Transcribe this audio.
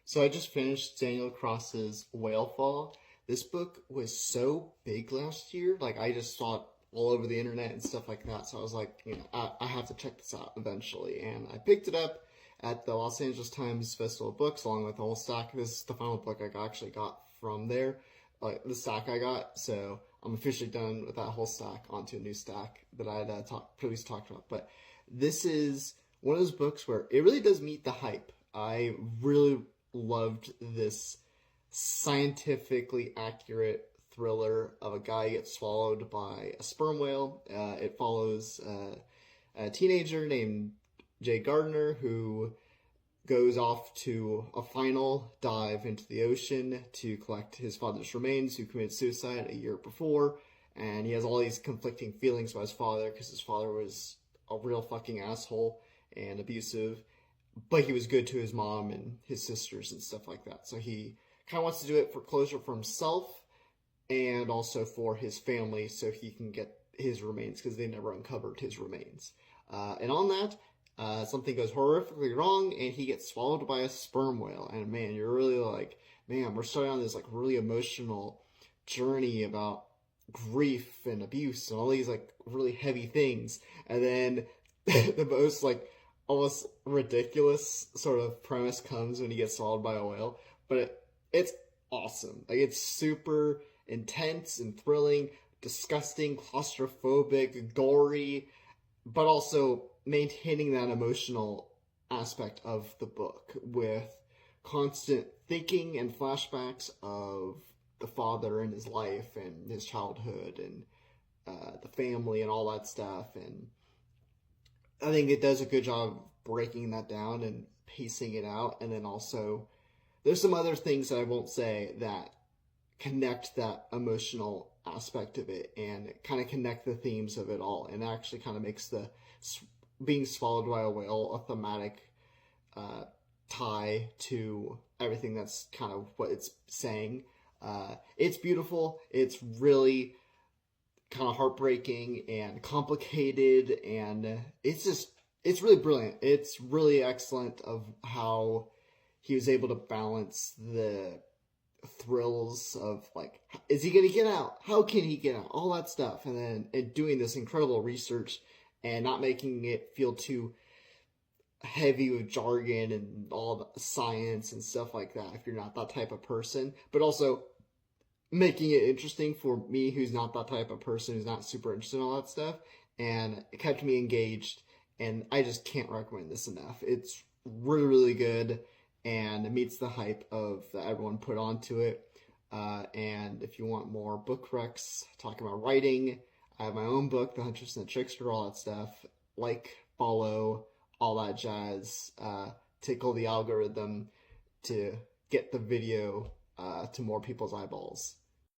So I just finished Daniel Kraus's Whalefall. This book was so big last year. Like I just saw it all over the internet and stuff like that. So I was like, I have to check this out eventually. And I picked it up at the Los Angeles Times Festival of Books along with the whole stack. This is the final book actually got from there, like the stack I got. So I'm officially done with that whole stack onto a new stack that I had previously talked about. But this is one of those books where it really does meet the hype. I really loved this scientifically accurate thriller of a guy gets swallowed by a sperm whale. It follows a teenager named Jay Gardner who goes off to a final dive into the ocean to collect his father's remains, who committed suicide a year before. And he has all these conflicting feelings about his father because his father was a real fucking asshole and abusive, but he was good to his mom and his sisters and stuff like that. So he kind of wants to do it for closure for himself and also for his family so he can get his remains because they never uncovered his remains. And on that, something goes horrifically wrong and he gets swallowed by a sperm whale. And man, you're really like, man, we're starting on this like really emotional journey about grief and abuse and all these like really heavy things. And then the most like almost ridiculous sort of premise comes when he gets swallowed by a whale, but it's awesome. Like it's super intense and thrilling, disgusting, claustrophobic, gory, but also maintaining that emotional aspect of the book with constant thinking and flashbacks of the father and his life and his childhood and the family and all that stuff. And I think it does a good job breaking that down and pacing it out. And then also, there's some other things that I won't say that connect that emotional aspect of it and kind of connect the themes of it all. And actually kind of makes the being swallowed by a whale a thematic tie to everything that's kind of what it's saying. It's beautiful. It's really kind of heartbreaking and complicated, and it's really brilliant. It's really excellent of how he was able to balance the thrills of like, is he gonna get out? How can he get out? All that stuff, and then doing this incredible research and not making it feel too heavy with jargon and all the science and stuff like that if you're not that type of person, but also making it interesting for me who's not that type of person, who's not super interested in all that stuff, and it kept me engaged, and I just can't recommend this enough. It's really, really good, and it meets the hype of that everyone put onto it. And if you want more book recs, talking about writing, I have my own book, The Huntress and the Trickster, all that stuff. Like, follow, all that jazz. Tickle the algorithm to get the video to more people's eyeballs.